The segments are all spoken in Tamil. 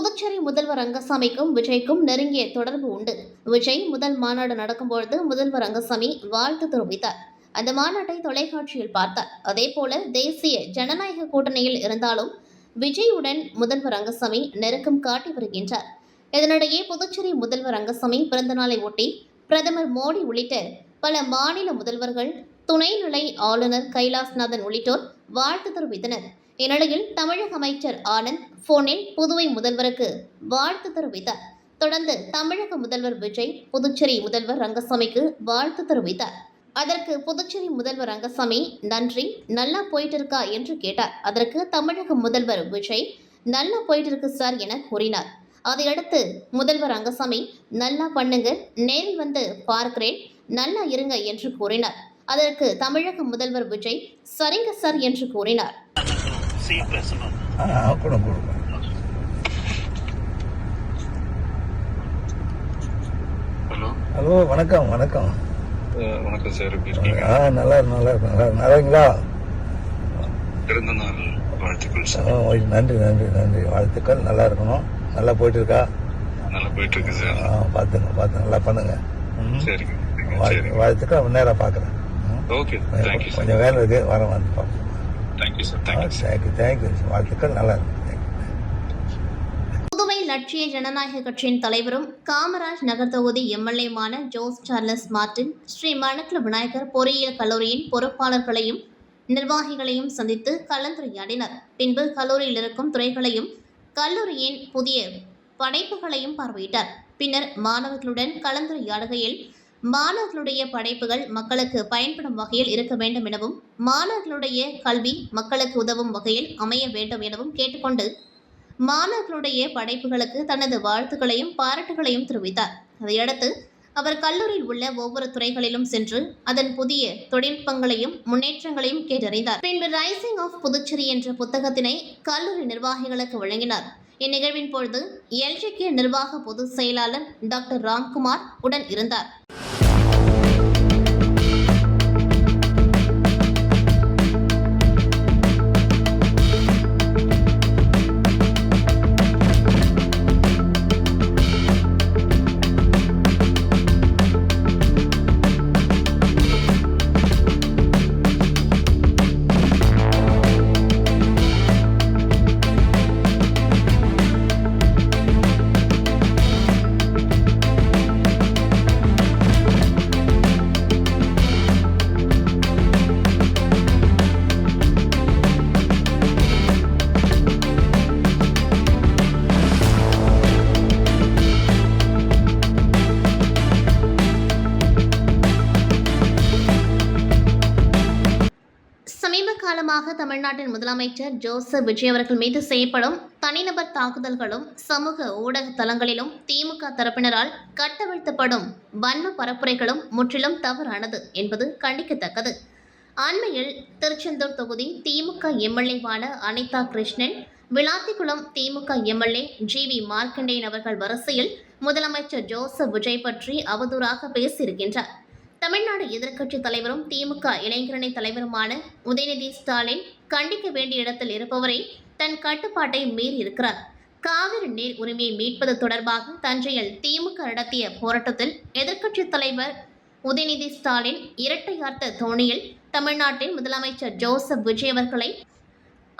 புதுச்சேரி முதல்வர் ரங்கசாமிக்கும் விஜய்க்கும் நெருங்கிய தொடர்பு உண்டு. விஜய் முதல் மாநாடு நடக்கும்பொழுது முதல்வர் ரங்கசாமி வாழ்த்து தெரிவித்தார். அந்த மாநாட்டை தொலைக்காட்சியில் பார்த்தார். அதேபோல தேசிய ஜனநாயக கூட்டணியில் இருந்தாலும் விஜயுடன் முதல்வர் ரங்கசாமி நெருக்கம் காட்டி வருகின்றார். இதனிடையே புதுச்சேரி முதல்வர் ரங்கசாமி பிறந்தநாளை ஒட்டி பிரதமர் மோடி உள்ளிட்ட பல மாநில முதல்வர்கள், துணைநிலை ஆளுநர் கைலாஸ்நாதன் உள்ளிட்டோர் வாழ்த்து தெரிவித்தனர். இந்நிலையில் தமிழக அமைச்சர் ஆனந்த் போனில் புதுவை முதல்வருக்கு வாழ்த்து தெரிவித்தார். தொடர்ந்து தமிழக முதல்வர் விஜய் புதுச்சேரி முதல்வர் ரங்கசாமிக்கு வாழ்த்து தெரிவித்தார். அதற்கு புதுச்சேரி முதல்வர் ரங்கசாமி நன்றி, நல்லா போயிட்டு இருக்கா என்று கேட்டார். அதற்கு தமிழக முதல்வர் விஜய் நல்லா போயிட்டு இருக்கு சார் என கூறினார். அதையடுத்து முதல்வர் ரங்கசாமி நல்லா பண்ணுங்க, நேரில் வந்து பார்க்கிறேன், நல்லா இருங்க என்று கூறினார். அதற்கு தமிழக முதல்வர் விஜய் சரிங்க சார் என்று கூறினார். ஹலோ, வணக்கம். வணக்கம் சார், எப்படி இருக்கீங்க? நல்லா இருக்கீங்களா? பிறந்த நாள் வாழ்த்துக்கள் சார். நன்றி. வாழ்த்துக்கள். நல்லா இருக்கணும். நல்லா போயிட்டு இருக்கா? நல்லா போயிட்டு இருக்கு சார். பார்த்து நல்லா பண்ணுங்க. சரிங்க. வாழ்த்துக்கள். நேராக பார்க்குறேன். Okay, thank you sir. கொஞ்சம் வேலை இருக்கு, வரேன், வந்து பார்ப்போம். Thank you sir. தேங்க்யூ. வாழ்த்துக்கள். நல்லா இருக்கு. புதுவை லட்சிய ஜனநாயக கட்சியின் தலைவரும் காமராஜ் நகர் தொகுதி எம்எல்ஏமான ஜோஸ் சார்லஸ் மார்டின் ஸ்ரீ மணக்குள விநாயகர் பொறியியல் கல்லூரியின் பொறுப்பாளர்களையும் நிர்வாகிகளையும் சந்தித்து கலந்துரையாடினர். பின்பு கல்லூரியில் இருக்கும் துறைகளையும் கல்லூரியின் புதிய படைப்புகளையும் பார்வையிட்டார். பின்னர் மாணவர்களுடன் கலந்துரையாடுகையில் மாணவர்களுடைய படைப்புகள் மக்களுக்கு பயன்படும் வகையில் இருக்க வேண்டும் எனவும் மாணவர்களுடைய கல்வி மக்களுக்கு உதவும் வகையில் அமைய வேண்டும் எனவும் கேட்டுக்கொண்டு மாணவர்களுடைய படைப்புகளுக்கு தனது வாழ்த்துக்களையும் பாராட்டுகளையும் தெரிவித்தார். அதையடுத்து அவர் கல்லூரியில் உள்ள ஒவ்வொரு துறைகளிலும் சென்று அதன் புதிய தொழில்நுட்பங்களையும் முன்னேற்றங்களையும் கேட்டறிந்தார். பின்பு ரைசிங் ஆஃப் புதுச்சேரி என்ற புத்தகத்தினை கல்லூரி நிர்வாகிகளுக்கு வழங்கினார். இந்நிகழ்வின் பொழுது எல்ஜிகே நிர்வாக பொதுச் செயலாளர் டாக்டர் ராம்குமார் உடன் இருந்தார். சமீப காலமாக தமிழ்நாட்டின் முதலமைச்சர் ஜோசப் விஜய் அவர்கள் மீது செய்யப்படும் தனிநபர் தாக்குதல்களும் சமூக ஊடக தளங்களிலும் திமுக தரப்பினரால் கட்டவிழ்த்தப்படும் வன்ம பரப்புரைகளும் முற்றிலும் தவறானது என்பது கண்டிக்கத்தக்கது. அண்மையில் திருச்செந்தூர் தொகுதி திமுக எம்எல்ஏவான அனிதா கிருஷ்ணன், விளாத்திக்குளம் திமுக எம்எல்ஏ ஜிவி மார்க்கண்டேயன் அவர்கள் வரிசையில் முதலமைச்சர் ஜோசப் விஜய் பற்றி அவதூறாக பேசியிருக்கின்றார். தமிழ்நாடு எதிர்க்கட்சித் தலைவரும் திமுக இளைஞரணி தலைவருமான உதயநிதி ஸ்டாலின் கண்டிக்க வேண்டிய இடத்தில் இருப்பவரை தன் கட்டுப்பாட்டை மீறி இருக்கிறார். காவிரி நீர் உரிமையை மீட்பது தொடர்பாக தஞ்சையில் திமுக நடத்திய போராட்டத்தில் எதிர்க்கட்சித் தலைவர் உதயநிதி ஸ்டாலின் இரட்டை அர்த்த தோணியில் தமிழ்நாட்டின் முதலமைச்சர் ஜோசப் விஜய் அவர்களை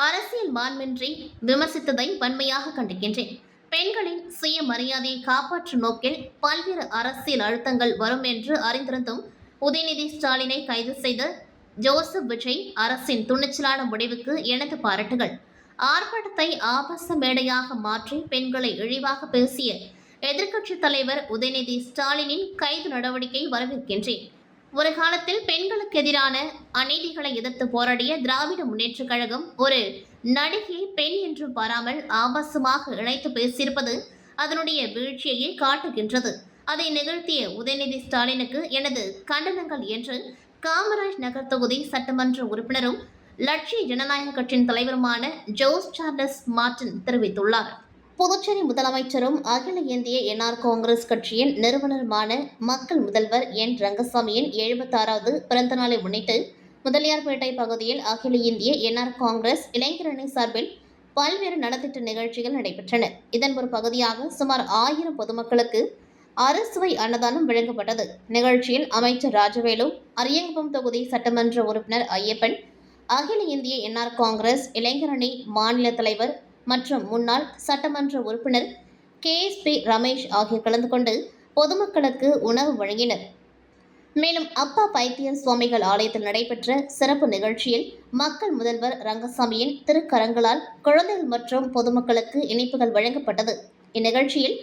அரசியல் மாண்பின்றி விமர்சித்ததை வன்மையாக கண்டிக்கின்றேன். பெண்களின் சுய மரியாதையை காப்பாற்றும் நோக்கில் பல்வேறு அரசியல் அழுத்தங்கள் வரும் என்று அறிந்திருந்தும் உதயநிதி ஸ்டாலினை கைது செய்த ஜோசப் விஜய் அரசின் துணிச்சலான முடிவுக்கு எனது பாராட்டுகள். ஆர்ப்பாட்டத்தை ஆபாச மேடையாக மாற்றி பெண்களை இழிவாக பேசிய எதிர்க்கட்சித் தலைவர் உதயநிதி ஸ்டாலினின் கைது நடவடிக்கை வரவேற்கின்றேன். ஒரு காலத்தில் பெண்களுக்கு எதிரான அநீதிகளை எதிர்த்து போராடிய திராவிட முன்னேற்றக் கழகம் ஒரு நடிகையை பெண் என்று பாராமல் ஆபாசமாக இணைத்து பேசியிருப்பது அதனுடைய வீழ்ச்சியையே காட்டுகின்றது. அதை நிகழ்த்திய உதயநிதி ஸ்டாலினுக்கு எனது கண்டனங்கள் என்று காமராஜ் நகர் தொகுதி சட்டமன்ற உறுப்பினரும் லட்சிய ஜனநாயக கட்சியின் தலைவருமான ஜோஸ் சார்லஸ் மார்டின் தெரிவித்துள்ளார். புதுச்சேரி முதலமைச்சரும் அகில இந்திய என்ஆர் காங்கிரஸ் கட்சியின் நிறுவனருமான மக்கள் முதல்வர் என் ரங்கசாமியின் 76வது பிறந்த நாளை முன்னிட்டு முதலியார்பேட்டை பகுதியில் அகில இந்திய என்ஆர் காங்கிரஸ் இளைஞரணி சார்பில் பல்வேறு நலத்திட்ட நிகழ்ச்சிகள் நடைபெற்றன. இதன் ஒரு பகுதியாக சுமார் 1000 பொதுமக்களுக்கு அறுசுவை அன்னதானம் வழங்கப்பட்டது. நிகழ்ச்சியில் அமைச்சர் ராஜவேலு, அரியங்குப்பம் தொகுதி சட்டமன்ற உறுப்பினர் ஐயப்பன், அகில இந்திய என்ஆர் காங்கிரஸ் இளைஞரணி மாநில தலைவர் மற்றும் முன்னாள் சட்டமன்ற உறுப்பினர் KSP ரமேஷ் ஆகியோர் கலந்து கொண்டு பொதுமக்களுக்கு உணவு வழங்கினர். மேலும் அப்பா பைத்தியர் சுவாமிகள் ஆலயத்தில் நடைபெற்ற சிறப்பு நிகழ்ச்சியில் மக்கள் முதல்வர் ரங்கசாமியின் திருக்கரங்களால் குழந்தைகள் மற்றும் பொதுமக்களுக்கு இனிப்புகள் வழங்கப்பட்டது. இந்நிகழ்ச்சியில்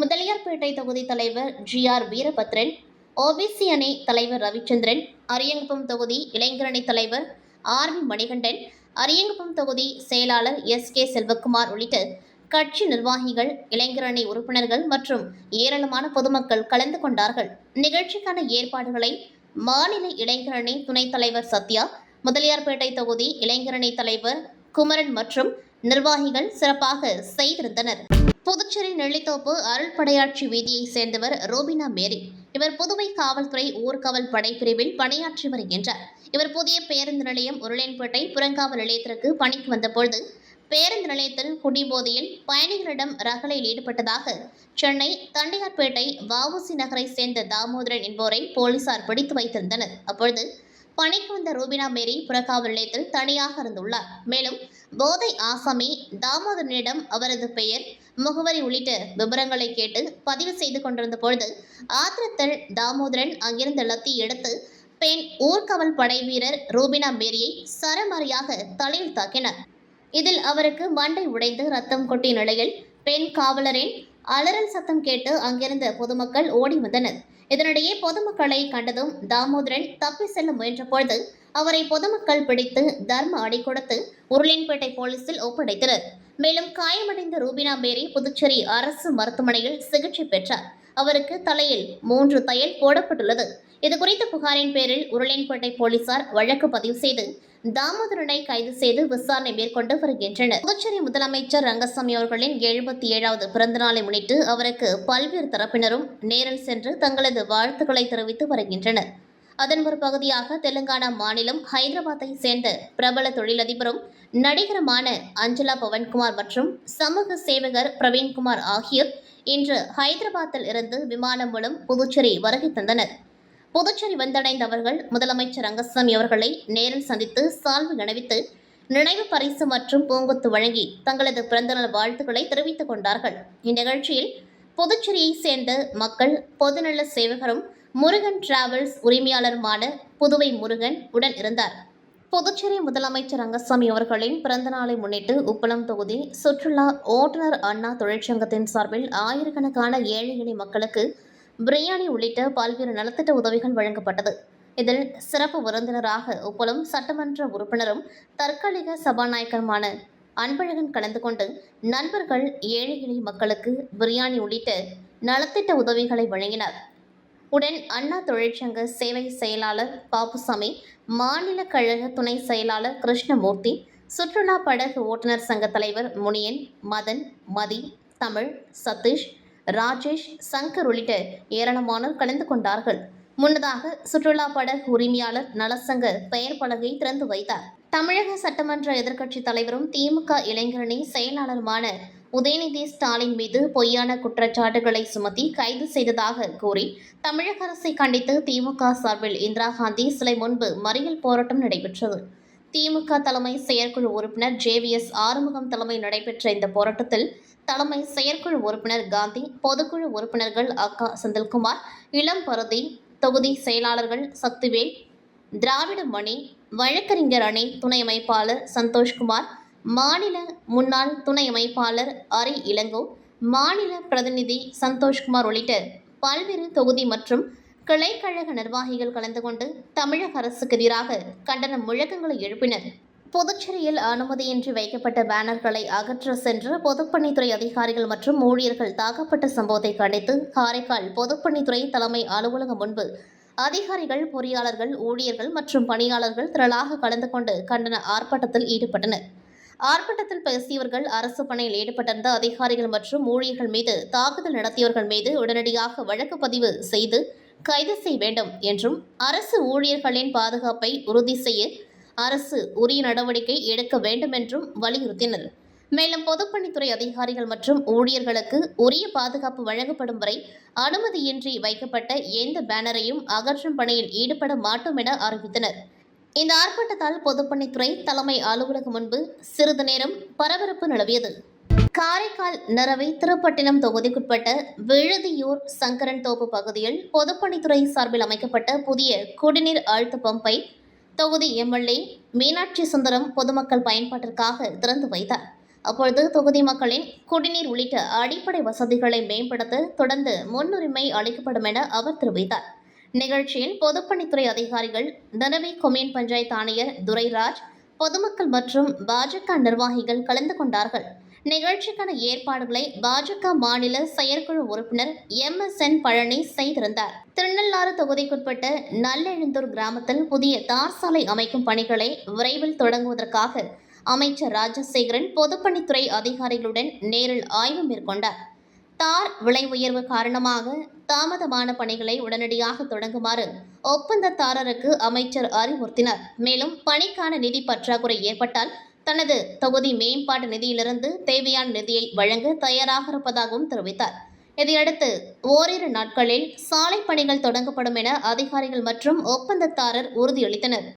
முதலியார்பேட்டை தொகுதி தலைவர் GR வீரபத்ரன், OBC அணி தலைவர் ரவிச்சந்திரன், அரியங்குப்பம் தொகுதி இளைஞரணி தலைவர் RV மணிகண்டன், அரியங்குப்பம் தொகுதி செயலாளர் SK செல்வகுமார் உள்ளிட்ட கட்சி நிர்வாகிகள், இளைஞரணி உறுப்பினர்கள் மற்றும் ஏராளமான பொதுமக்கள் கலந்து கொண்டார்கள். நிகழ்ச்சிக்கான ஏற்பாடுகளை மாநில இளைஞரணி துணைத் தலைவர் சத்யா, முதலியார்பேட்டை தொகுதி இளைஞரணி தலைவர் குமரன் மற்றும் நிர்வாகிகள் சிறப்பாக செய்திருந்தனர். புதுச்சேரி நெல்லித்தோப்பு அருள்படையாட்சி வீதியைச் சேர்ந்தவர் ரோபினா மேரி. இவர் புதுவை காவல்துறை ஊர்காவல் படைப்பிரிவில் பணியாற்றி வருகின்றார். இவர் புதிய பேருந்து நிலையம் உருளையன்பேட்டை புறங்காவல் நிலையத்திற்கு பணிக்கு வந்தபொழுது பேருந்து நிலையத்தில் குடிபோதையில் பயணிகளிடம் ரகளையில் ஈடுபட்டதாக சென்னை தண்டையார்பேட்டை வஉசி நகரை சேர்ந்த தாமோதரன் என்பவரை போலீசார் பிடித்து வைத்திருந்தனர். அப்பொழுது பணிக்கு வந்த ரூபினா மேரி புறக்காவல் நிலையத்தில் தனியாக இருந்துள்ளார். மேலும் போதை ஆசாமி தாமோதரனிடம் அவரது பெயர், முகவரி உள்ளிட்ட விவரங்களை கேட்டு பதிவு செய்து கொண்டிருந்த பொழுது ஆத்திரத்தில் தாமோதரன் அங்கிருந்து லத்தி எடுத்து பெண் ஊர்காவல் படை வீரர் ரூபினா மேரியை சரமாரியாக தலையில் தாக்கினார். இதில் அவருக்கு மண்டை உடைந்து ரத்தம் கொட்டிய நிலையில் பெண் காவலரின் அலறல் சத்தம் கேட்டு அங்கிருந்த பொதுமக்கள் ஓடி வந்தனர். இதனிடையே பொதுமக்களை கண்டதும் தாமோதரன் தப்பி செல்ல முயன்ற பொழுது அவரை பொதுமக்கள் பிடித்து தர்ம அடி கொடுத்து உருளையன்பேட்டை போலீசில் ஒப்படைத்தனர். மேலும் காயமடைந்த ரூபினா மேரி புதுச்சேரி அரசு மருத்துவமனையில் சிகிச்சை பெற்றார். அவருக்கு தலையில் 3 தையல் போடப்பட்டுள்ளது. இதுகுறித்த புகாரின் பேரில் உருளையன்பேட்டை போலீசார் வழக்கு பதிவு செய்து தாமோதரனை கைது செய்து விசாரணை மேற்கொண்டு வருகின்றனர். புதுச்சேரி முதலமைச்சர் ரங்கசாமி அவர்களின் 77வது பிறந்தநாளை முன்னிட்டு அவருக்கு பல்வேறு தரப்பினரும் நேரில் சென்று தங்களது வாழ்த்துக்களை தெரிவித்து வருகின்றனர். அதன் ஒரு பகுதியாக தெலுங்கானா மாநிலம் ஹைதராபாத்தை சேர்ந்த பிரபல தொழிலதிபரும் நடிகருமான அஞ்சலா பவன்குமார் மற்றும் சமூக சேவகர் பிரவீன்குமார் ஆகியோர் இன்று ஹைதராபாத்தில் இருந்து விமானம் மூலம் புதுச்சேரி வருகை தந்தனர். புதுச்சேரி வந்தடைந்த அவர்கள் முதலமைச்சர் ரங்கசாமி அவர்களை நேரில் சந்தித்து சால்வை அணிவித்து நினைவு பரிசு மற்றும் பூங்கொத்து வழங்கி தங்களது பிறந்தநாள் வாழ்த்துக்களை தெரிவித்துக் கொண்டார்கள். இந்நிகழ்ச்சியில் புதுச்சேரியை சேர்ந்த மக்கள் பொதுநல சேவகரும் முருகன் டிராவல்ஸ் உரிமையாளருமான புதுவை முருகன் உடன் இருந்தார். புதுச்சேரி முதலமைச்சர் ரங்கசாமி அவர்களின் பிறந்தநாளை முன்னிட்டு உப்பளம் தொகுதி சுற்றுலா ஓட்டுநர் அண்ணா தொழிற்சங்கத்தின் சார்பில் ஆயிரக்கணக்கான ஏழை எளிய மக்களுக்கு பிரியாணி உள்ளிட்ட பல்வேறு நலத்திட்ட உதவிகள் வழங்கப்பட்டது. இதில் சிறப்பு விருந்தினராக உப்பளம் சட்டமன்ற உறுப்பினரும் தற்காலிக சபாநாயகருமான அன்பழகன் கலந்து கொண்டு நண்பர்கள் ஏழை எளிய மக்களுக்கு பிரியாணி உள்ளிட்ட நலத்திட்ட உதவிகளை வழங்கினார். உடன் அண்ணா தொழிற்சங்க சேவை செயலாளர் பாப்புசாமி, மாநில கழக துணை செயலாளர் கிருஷ்ணமூர்த்தி, சுற்றுலா படகு ஓட்டுநர் சங்க தலைவர் முனியன், மதன், மதி, தமிழ், சதீஷ், ராஜேஷ், சங்கர் உள்ளிட்ட ஏராளமானோர் கலந்து கொண்டார்கள். முன்னதாக சுற்றுலா படகு உரிமையாளர் நலசங்க பெயர் பலகை திறந்து வைத்தார். தமிழக சட்டமன்ற எதிர்க்கட்சித் தலைவரும் திமுக இளைஞரணி செயலாளருமான உதயநிதி ஸ்டாலின் மீது பொய்யான குற்றச்சாட்டுகளை சுமத்தி கைது செய்ததாக கூறி தமிழக அரசை கண்டித்து திமுக சார்பில் இந்திரா காந்தி சிலை முன்பு மறியல் போராட்டம் நடைபெற்றது. திமுக தலைமை செயற்குழு உறுப்பினர் JVS ஆறுமுகம் தலைமை நடைபெற்ற இந்த போராட்டத்தில் தலைமை செயற்குழு உறுப்பினர் காந்தி, பொதுக்குழு உறுப்பினர்கள் அக்கா செந்தில்குமார், இளம் பருதி, தொகுதி செயலாளர்கள் சக்திவேல், திராவிட மணி, வழக்கறிஞர் அணி துணை அமைப்பாளர் சந்தோஷ்குமார், மாநில முன்னாள் துணை அமைப்பாளர் அரி இளங்கோ, மாநில பிரதிநிதி சந்தோஷ்குமார் உள்ளிட்ட பல்வேறு தொகுதி மற்றும் கிளைக்கழக நிர்வாகிகள் கலந்து கொண்டு தமிழக அரசுக்கு எதிராக கண்டன முழக்கங்களை எழுப்பினர். புதுச்சேரியில் அனுமதியின்றி வைக்கப்பட்ட பேனர்களை அகற்ற சென்ற பொதுப்பணித்துறை அதிகாரிகள் மற்றும் ஊழியர்கள் தாக்கப்பட்ட சம்பவத்தை கண்டித்து காரைக்கால் பொதுப்பணித்துறை தலைமை அலுவலகம் முன்பு அதிகாரிகள், பொறியாளர்கள், ஊழியர்கள் மற்றும் பணியாளர்கள் திரளாக கலந்து கொண்டு கண்டன ஆர்ப்பாட்டத்தில் ஈடுபட்டனர். ஆர்ப்பாட்டத்தில் பேசியவர்கள் அரசு பணியில் ஈடுபட்டிருந்த அதிகாரிகள் மற்றும் ஊழியர்கள் மீது தாக்குதல் நடத்தியவர்கள் மீது உடனடியாக வழக்கு பதிவு செய்து கைது செய்ய வேண்டும் என்றும் அரசு ஊழியர்களின் பாதுகாப்பை உறுதி செய்ய அரசு உரிய நடவடிக்கை எடுக்க வேண்டும் என்றும் வலியுறுத்தினர். மேலும் பொதுப்பணித்துறை அதிகாரிகள் மற்றும் ஊழியர்களுக்கு உரிய பாதுகாப்பு வழங்கப்படும் வரை அனுமதியின்றி வைக்கப்பட்ட எந்த பேனரையும் அகற்றும் பணியில் ஈடுபட மாட்டோம் என அறிவித்தனர். இந்த ஆர்ப்பாட்டத்தால் பொதுப்பணித்துறை தலைமை அலுவலகம் முன்பு சிறிது நேரம் பரபரப்பு நிலவியது. காரைக்கால் நரவை திருப்பட்டினம் தொகுதிக்குட்பட்ட விழுதியூர் சங்கரன் தோப்பு பகுதியில் பொதுப்பணித்துறை சார்பில் அமைக்கப்பட்ட புதிய குடிநீர் அழுத்த பம்பை தொகுதி எம்எல்ஏ மீனாட்சி சுந்தரம் பொதுமக்கள் பயன்பாட்டிற்காக திறந்து வைத்தார். அப்பொழுது தொகுதி மக்களின் குடிநீர் உள்ளிட்ட அடிப்படை வசதிகளை மேம்படுத்த தொடர்ந்து முன்னுரிமை அளிக்கப்படும் என அவர் தெரிவித்தார். நிகழ்ச்சியில் பொதுப்பணித்துறை அதிகாரிகள், நரவி கொம்யூன் பஞ்சாயத்து ஆணையர் துரைராஜ், பொதுமக்கள் மற்றும் பாஜக நிர்வாகிகள் கலந்து கொண்டார்கள். நிகழ்ச்சிக்கான ஏற்பாடுகளை பாஜக மாநில செயற்குழு உறுப்பினர் MSN பழனி செய்திருந்தார். திருநள்ளாறு தொகுதிக்குட்பட்ட நல்லெழுந்தூர் கிராமத்தில் புதிய தார் சாலை அமைக்கும் பணிகளை விரைவில் தொடங்குவதற்காக அமைச்சர் ராஜசேகரன் பொதுப்பணித்துறை அதிகாரிகளுடன் நேரில் ஆய்வு மேற்கொண்டார். தார் விலை உயர்வு காரணமாக தாமதமான பணிகளை உடனடியாக தொடங்குமாறு ஒப்பந்ததாரருக்கு அமைச்சர் அறிவுறுத்தினார். மேலும் பணிக்கான நிதி பற்றாக்குறை ஏற்பட்டால் தனது தொகுதி மேம்பாட்டு நிதியிலிருந்து தேவையான நிதியை வழங்க தயாராக இருப்பதாகவும் தெரிவித்தார். இதையடுத்து ஓரிரு நாட்களில் சாலை பணிகள் தொடங்கப்படும் என அதிகாரிகள் மற்றும் ஒப்பந்ததாரர் உறுதியளித்தனர்.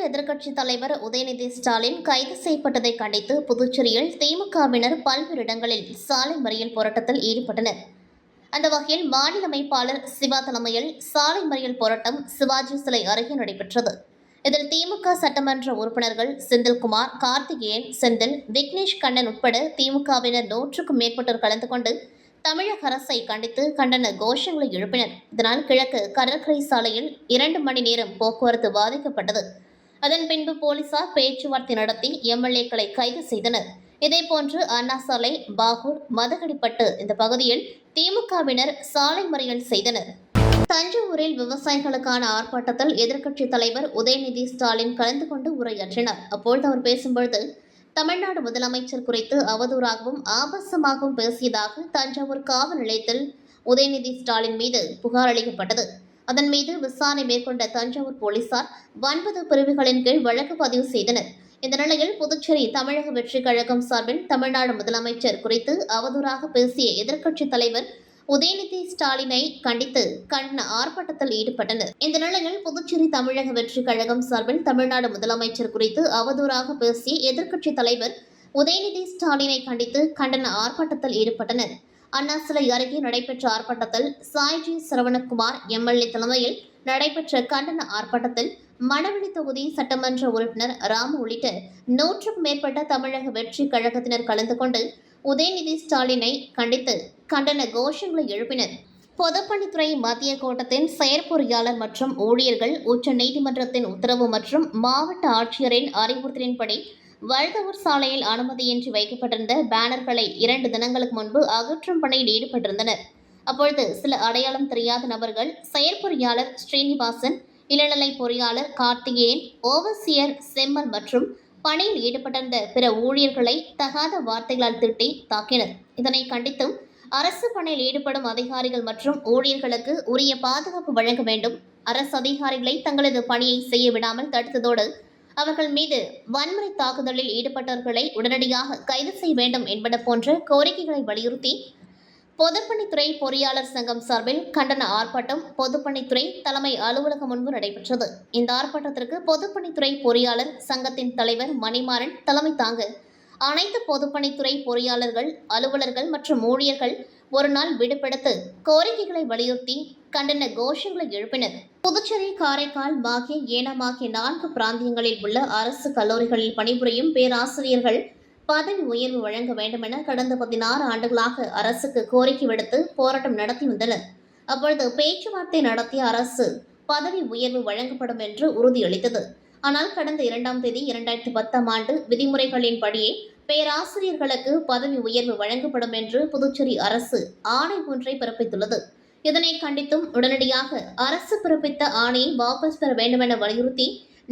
எதிர்க்கட்சித் தலைவர் உதயநிதி ஸ்டாலின் கைது செய்யப்பட்டதை கண்டித்து புதுச்சேரியில் திமுகவினர் பல்வேறு இடங்களில் சாலை மறியல் போராட்டத்தில் ஈடுபட்டனர். அந்த வகையில் மாநில அமைப்பாளர் சிவா தலைமையில் சாலை மறியல் போராட்டம் சிவாஜி சிலை அருகே நடைபெற்றது. இதில் திமுக சட்டமன்ற உறுப்பினர்கள் செந்தில்குமார், கார்த்திகேயன், செந்தில், விக்னேஷ் கண்ணன் உட்பட திமுகவினர் 100க்கும் மேற்பட்டோர் கலந்து கொண்டு தமிழக அரசை கண்டித்து கண்டன கோஷங்களை எழுப்பினர். இதனால் கிழக்கு கடற்கரை சாலையில் 2 மணி நேரம் போக்குவரத்து பாதிக்கப்பட்டது. அதன் பின்பு போலீசார் பேச்சுவார்த்தை நடத்தி எம்எல்ஏக்களை கைது செய்தனர். இதேபோன்று அண்ணா சாலை, பாகூர், மதகடிப்பட்டு இந்த பகுதியில் திமுகவினர் சாலை மறியல் செய்தனர். தஞ்சாவூரில் விவசாயிகளுக்கான ஆர்ப்பாட்டத்தில் எதிர்க்கட்சித் தலைவர் உதயநிதி ஸ்டாலின் கலந்து கொண்டு உரையாற்றினார். அப்பொழுது அவர் பேசும்பொழுது தமிழ்நாடு முதலமைச்சர் குறித்து அவதூறாகவும் ஆபாசமாகவும் பேசியதாக தஞ்சாவூர் காவல் நிலையத்தில் உதயநிதி ஸ்டாலின் மீது புகார் அளிக்கப்பட்டது. அதன் மீது விசாரணை மேற்கொண்ட தஞ்சாவூர் போலீசார் 9 பிரிவுகளின் கீழ் வழக்கு பதிவு செய்தனர். இந்த நிலையில் புதுச்சேரி தமிழக வெற்றிக் கழகம் சார்பில் தமிழ்நாடு முதலமைச்சர் குறித்து அவதூறாக பேசிய எதிர்க்கட்சித் தலைவர் உதயநிதி ஸ்டாலினை கண்டித்து கண்டன ஆர்ப்பாட்டத்தில் ஈடுபட்டனர். இந்த நிலையில் புதுச்சேரி தமிழக வெற்றிக் கழகம் சார்பில் தமிழ்நாடு முதலமைச்சர் குறித்து அவதூறாக பேசிய எதிர்க்கட்சித் தலைவர் உதயநிதி ஸ்டாலினை கண்டித்து கண்டன ஆர்ப்பாட்டத்தில் ஈடுபட்டனர். அண்ணா சிலை அருகே நடைபெற்ற ஆர்ப்பாட்டத்தில் சாய்ஜி சரவணகுமார் எம்எல்ஏ தலைமையில் நடைபெற்ற கண்டன ஆர்ப்பாட்டத்தில் மணவெளி தொகுதி சட்டமன்ற உறுப்பினர் ராமு உள்ளிட்ட 100க்கும் மேற்பட்ட தமிழக வெற்றி கழகத்தினர் கலந்து கொண்டு உதயநிதி ஸ்டாலினை கண்டித்து கண்டன கோஷங்களை எழுப்பினர். பொதுப்பணித்துறை மத்திய கோட்டத்தின் செயற்பொறியாளர் மற்றும் ஊழியர்கள் உச்ச நீதிமன்றத்தின் உத்தரவு மற்றும் மாவட்ட ஆட்சியரின் அறிவுறுத்தலின்படி வழுதவூர் சாலையில் அனுமதியின்றி வைக்கப்பட்டிருந்த பேனர்களை 2 தினங்களுக்கு முன்பு அகற்றும் பணியில் ஈடுபட்டிருந்தனர். அப்பொழுது சில அடையாளம் தெரியாத நபர்கள் செயற்பொறியாளர் ஸ்ரீனிவாசன், இளநிலை பொறியாளர் கார்த்திகேயன், ஓவர்சியர் செம்மல் மற்றும் பணியில் ஈடுபட்டிருந்த பிற ஊழியர்களை தகாத வார்த்தைகளால் திட்டி தாக்கினர். இதனை கண்டித்தும் அரசு பணியில் ஈடுபடும் அதிகாரிகள் மற்றும் ஊழியர்களுக்கு உரிய பாதுகாப்பு வழங்க வேண்டும், அரசு அதிகாரிகளை தங்களது பணியை செய்ய விடாமல் தடுத்ததோடு அவர்கள் மீது வன்முறை தாக்குதலில் ஈடுபட்டவர்களை உடனடியாக கைது செய்ய வேண்டும் என்பன போன்ற கோரிக்கைகளை வலியுறுத்தி பொதுப்பணித்துறை பொறியாளர் சங்கம் சார்பில் கண்டன ஆர்ப்பாட்டம் பொதுப்பணித்துறை தலைமை அலுவலகம் முன்பு நடைபெற்றது. இந்த ஆர்ப்பாட்டத்திற்கு பொதுப்பணித்துறை பொறியாளர் சங்கத்தின் தலைவர் மணிமாறன் தலைமை தாங்க அனைத்து பொதுப்பணித்துறை பொறியாளர்கள், அலுவலர்கள் மற்றும் ஊழியர்கள் ஒரு நாள் விடுபெடுத்து கோரிக்கைகளை வலியுறுத்தி கண்டன கோஷங்களை எழுப்பினர். புதுச்சேரி, காரைக்கால், மாஹே, ஏனாம் ஆகிய 4 பிராந்தியங்களில் உள்ள அரசு கல்லூரிகளில் பணிபுரியும் பேராசிரியர்கள் பதவி உயர்வு வழங்க வேண்டும் என கடந்த 16 ஆண்டுகளாக அரசுக்கு கோரிக்கை விடுத்து போராட்டம் நடத்தி வந்தனர். அப்பொழுது பேச்சுவார்த்தை நடத்திய அரசு பதவி உயர்வு வழங்கப்படும் என்று உறுதியளித்தது. ஆனால் கடந்த 2ஆம் தேதி 2010ஆம் ஆண்டு விதிமுறைகளின்படியே பேராசிரியர்களுக்கு பதவி உயர்வு வழங்கப்படும் என்று புதுச்சேரி அரசு ஆணை ஒன்றை பிறப்பித்துள்ளது. இதனை கண்டித்தும் உடனடியாக அரசு பிறப்பித்த ஆணையை வாபஸ் பெற வேண்டுமென வலியுறுத்தி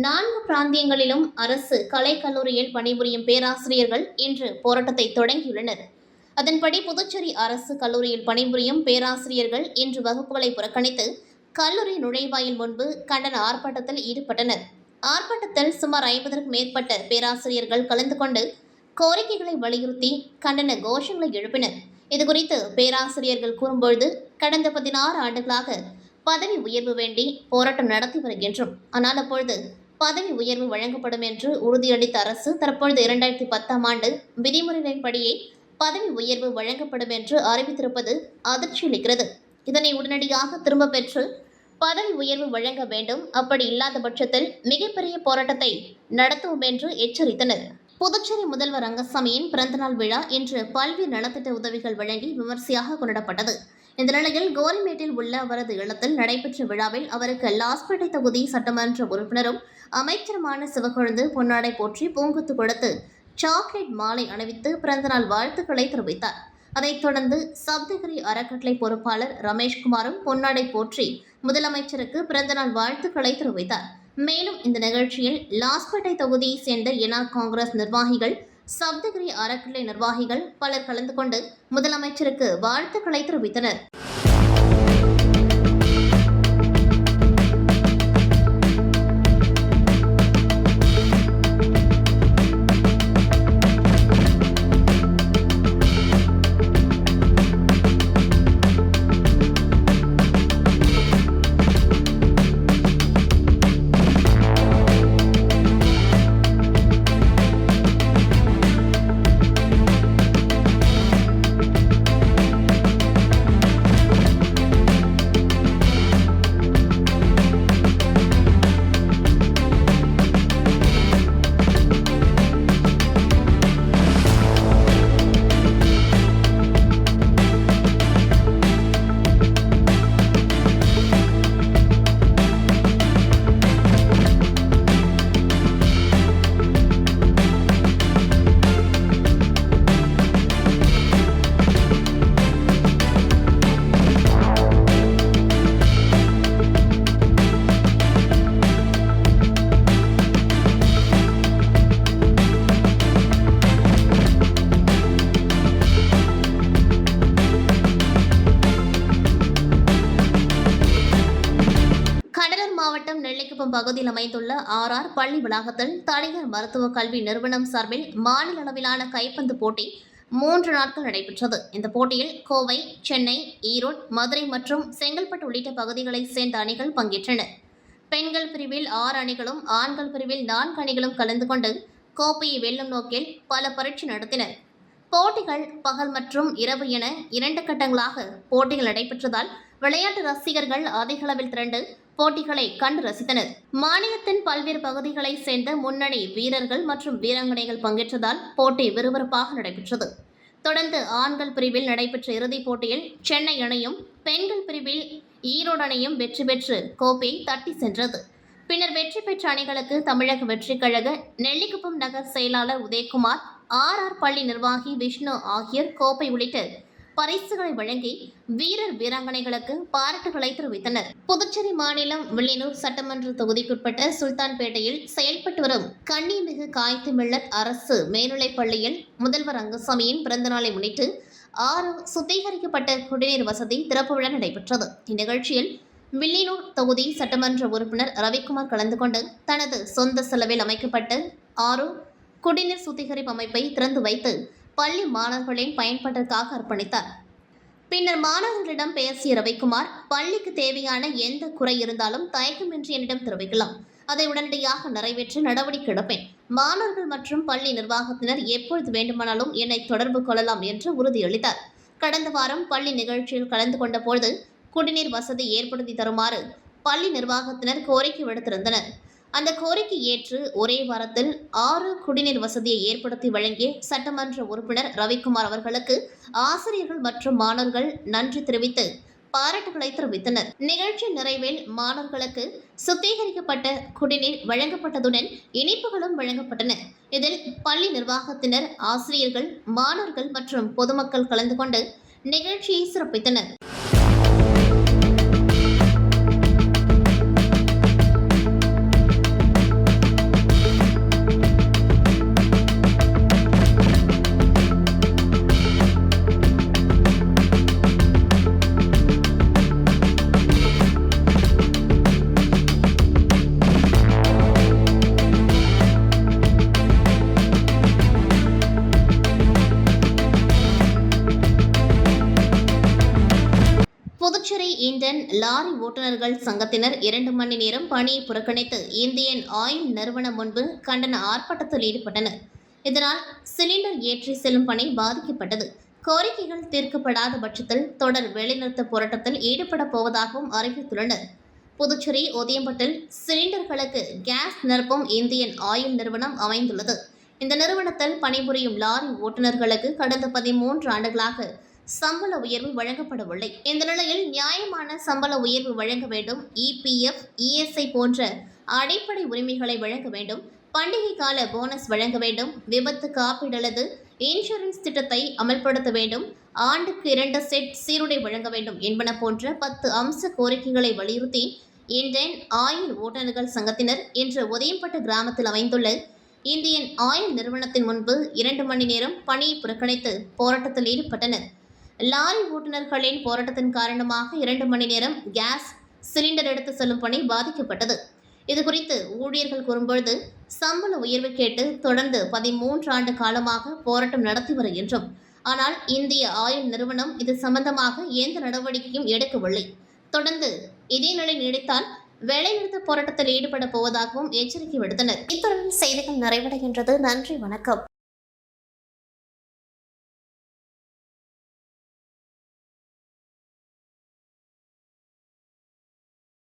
4 பிராந்தியங்களிலும் அரசு கலைக்கல்லூரியில் பணிபுரியும் பேராசிரியர்கள் இன்று போராட்டத்தை தொடங்கியுள்ளனர். அதன்படி புதுச்சேரி அரசு கல்லூரியில் பணிபுரியும் பேராசிரியர்கள் இன்று வகுப்புகளை புறக்கணித்து கல்லூரி நுழைவாயில் முன்பு கண்டன ஆர்ப்பாட்டத்தில் ஈடுபட்டனர். ஆர்ப்பாட்டத்தில் சுமார் 50க்கும் மேற்பட்ட பேராசிரியர்கள் கலந்து கொண்டு கோரிக்கைகளை வலியுறுத்தி கண்டன கோஷங்களை எழுப்பினர். இதுகுறித்து பேராசிரியர்கள் கூறும்பொழுது, கடந்த 16 ஆண்டுகளாக பதவி உயர்வு வேண்டி போராட்டம் நடத்தி வருகின்றோம். ஆனால் அப்பொழுது பதவி உயர்வு வழங்கப்படும் என்று உறுதியளித்த அரசு தற்பொழுது 2010ஆம் ஆண்டு விதிமுறைகளின்படியே பதவி உயர்வு வழங்கப்படும் என்று அறிவித்திருப்பது அதிர்ச்சியளிக்கிறது. இதனை உடனடியாக திரும்ப பெற்று பதவி உயர்வு வழங்க வேண்டும். அப்படி இல்லாத பட்சத்தில் மிகப்பெரிய போராட்டத்தை நடத்துவோம் என்று எச்சரித்தனர். புதுச்சேரி முதல்வர் ரங்கசாமியின் பிறந்தநாள் விழா இன்று பல்வேறு நலத்திட்ட உதவிகள் வழங்கி விமர்சையாக கொண்டாடப்பட்டது. இந்த நிலையில் கோரிமேட்டில் உள்ள அவரது இல்லத்தில் நடைபெற்ற விழாவில் அவருக்கு லாஸ்பேட்டை தொகுதி சட்டமன்ற உறுப்பினரும் அமைச்சருமான சிவக்கொழுந்து பொன்னாடை போற்றி பூங்கொத்து கொடுத்து சாக்லேட் மாலை அணிவித்து பிறந்தநாள் வாழ்த்துக்களை தெரிவித்தார். அதைத் தொடர்ந்து சப்தகிரி அறக்கட்டளை பொறுப்பாளர் ரமேஷ்குமாரும் பொன்னாடை போற்றி முதலமைச்சருக்கு பிறந்தநாள் வாழ்த்துக்களை தெரிவித்தார். மேலும் இந்த நிகழ்ச்சியில் லாஸ்பேட்டை தொகுதியை சேர்ந்த என்ஆர் காங்கிரஸ் நிர்வாகிகள், சப்தகிரி அறக்கட்டளை நிர்வாகிகள் பலர் கலந்து கொண்டு முதலமைச்சருக்கு வாழ்த்துக்களை தெரிவித்தனர். நெல்லிக்குப்பம் பகுதியில் அமைந்துள்ள ஆர்ஆர் பள்ளி வளாகத்தில் தனியார் மருத்துவ கல்வி நிறுவனம் சார்பில் மாநில அளவிலான கைப்பந்து போட்டி 3 நாட்கள் நடைபெற்றது. இந்த போட்டியில் கோவை, சென்னை, ஈரோடு, மதுரை மற்றும் செங்கல்பட்டு உள்ளிட்ட பகுதிகளைச் சேர்ந்த அணிகள் பங்கேற்றன. பெண்கள் பிரிவில் 6 அணிகளும் ஆண்கள் பிரிவில் 4 அணிகளும் கலந்து கொண்டு கோப்பையை வெல்லும் நோக்கில் பல பரீட்சை நடத்தினர். போட்டிகள் பகல் மற்றும் இரவு என 2 கட்டங்களாக போட்டிகள் நடைபெற்றதால் விளையாட்டு ரசிகர்கள் அதிக அளவில் திரண்டு போட்டிகளை கண்டு ரசித்தனர். மாநிலத்தின் பல்வேறு பகுதிகளைச் சேர்ந்த முன்னணி வீரர்கள் மற்றும் வீராங்கனைகள் பங்கேற்றதால் போட்டி விறுவிறுப்பாக நடைபெற்றது. தொடர்ந்து ஆண்கள் பிரிவில் நடைபெற்ற இறுதிப் போட்டியில் சென்னை அணியும் பெண்கள் பிரிவில் ஈரோடு அணியும் வெற்றி பெற்று கோப்பையை தட்டி சென்றது. பின்னர் வெற்றி பெற்ற அணிகளுக்கு தமிழக வெற்றிக் கழக நெல்லிக்குப்பம் நகர் செயலாளர் உதயகுமார், ஆர்ஆர் பள்ளி நிர்வாகி விஷ்ணு ஆகியோர் கோப்பை உள்ளிட்ட பரிசுகளை வழங்கி வீரர் வீராங்கனைகளுக்கு பாராட்டுகளை தெரிவித்தனர். புதுச்சேரி மாநிலம் வில்லியனூர் சட்டமன்ற தொகுதிக்குட்பட்ட சுல்தான்பேட்டையில் செயல்பட்டு வரும் கண்ணிமிகு காய்த்து மில்லட் அரசு மேல்நிலைப் பள்ளியில் முதல்வர் ரங்கசாமியின் பிறந்தநாளை முன்னிட்டு 6 சுத்திகரிக்கப்பட்ட குடிநீர் வசதி திறப்பு விழா நடைபெற்றது. இந்நிகழ்ச்சியில் வில்லியனூர் தொகுதி சட்டமன்ற உறுப்பினர் ரவிக்குமார் கலந்து கொண்டு தனது சொந்த செலவில் அமைக்கப்பட்ட 6 குடிநீர் சுத்திகரிப்பு அமைப்பை திறந்து வைத்து பள்ளி மாணவர்களின் பயன்பாட்டிற்காக அர்ப்பணித்தார். பின்னர் மாணவர்களிடம் பேசிய ரவிக்குமார், பள்ளிக்கு தேவையான எந்த குறை இருந்தாலும் தயக்கமின்றி என்னிடம் தெரிவிக்கலாம், அதை உடனடியாக நிறைவேற்ற நடவடிக்கை எடுப்பேன். மாணவர்கள் மற்றும் பள்ளி நிர்வாகத்தினர் எப்பொழுது வேண்டுமானாலும் என்னை தொடர்பு கொள்ளலாம் என்று உறுதியளித்தார். கடந்த வாரம் பள்ளி நிகழ்ச்சியில் கலந்து கொண்ட பொழுது குடிநீர் வசதி ஏற்படுத்தி தருமாறு பள்ளி நிர்வாகத்தினர் கோரிக்கை விடுத்திருந்தனர். அந்த கோரிக்கை ஏற்று ஒரே வாரத்தில் 6 குடிநீர் வசதியை ஏற்படுத்தி வழங்கிய சட்டமன்ற உறுப்பினர் ரவிக்குமார் அவர்களுக்கு ஆசிரியர்கள் மற்றும் மாணவர்கள் நன்றி தெரிவித்து பாராட்டுகளை தெரிவித்தனர். நிகழ்ச்சி நிறைவில் மாணவர்களுக்கு சுத்திகரிக்கப்பட்ட குடிநீர் வழங்கப்பட்டதுடன் இனிப்புகளும் வழங்கப்பட்டன. இதில் பள்ளி நிர்வாகத்தினர், ஆசிரியர்கள், மாணவர்கள் மற்றும் பொதுமக்கள் கலந்து கொண்டு நிகழ்ச்சியை சிறப்பித்தனர். ஓட்டுநர்கள் சங்கத்தினர் 2 மணி நேரம் பணியை புறக்கணித்து இந்தியன் ஆயில் நிறுவனம் முன்பு கண்டன ஆர்ப்பாட்டத்தில் ஈடுபட்டனர். இதனால் சிலிண்டர் ஏற்றி செல்லும் பணி பாதிக்கப்பட்டது. கோரிக்கைகள் தீர்க்கப்படாத பட்சத்தில் தொடர் வேலைநிறுத்த போராட்டத்தில் ஈடுபட போவதாகவும் அறிவித்துள்ளனர். புதுச்சேரி உதயம்பட்டில் சிலிண்டர்களுக்கு கேஸ் நிரப்பும் இந்தியன் ஆயில் நிறுவனம் அமைந்துள்ளது. இந்த நிறுவனத்தில் பணிபுரியும் லாரி ஓட்டுநர்களுக்கு கடந்த 13 ஆண்டுகளாக சம்பள உயர்வு வழங்கப்படவில்லை. இந்த நிலையில் நியாயமான சம்பள உயர்வு வழங்க வேண்டும், EPF, ESI போன்ற அடிப்படை உரிமைகளை வழங்க வேண்டும், பண்டிகை கால போனஸ் வழங்க வேண்டும், விபத்து காப்பீடு அல்லது இன்சூரன்ஸ் திட்டத்தை அமல்படுத்த வேண்டும், ஆண்டுக்கு 2 செட் சீருடை வழங்க வேண்டும் என்பன போன்ற 10 அம்ச கோரிக்கைகளை வலியுறுத்தி இந்தியன் ஆயில் ஓட்டுநர்கள் சங்கத்தினர் இன்று உதயம்பட்டு கிராமத்தில் அமைந்துள்ள இந்தியன் ஆயில் நிறுவனத்தின் முன்பு 2 மணி நேரம் பணியை புறக்கணித்து போராட்டத்தில் ஈடுபட்டனர். லாரி ஓட்டுநர்களின் போராட்டத்தின் காரணமாக 2 மணி நேரம் கேஸ் சிலிண்டர் எடுத்து செல்லும் பணி பாதிக்கப்பட்டது. இதுகுறித்து ஊழியர்கள் கூறும்பொழுது, சம்பள உயர்வு கேட்டு தொடர்ந்து 13 ஆண்டு காலமாக போராட்டம் நடத்தி வருகின்றோம். ஆனால் இந்திய ஆயில் நிறுவனம் இது சம்பந்தமாக எந்த நடவடிக்கையும் எடுக்கவில்லை. தொடர்ந்து இதே நிலை நீடித்தால் வேலைநிறுத்த போராட்டத்தில் ஈடுபட போவதாகவும் எச்சரிக்கை விடுத்தனர். இத்துடன் செய்திகள் நிறைவடைகின்றது. நன்றி, வணக்கம்.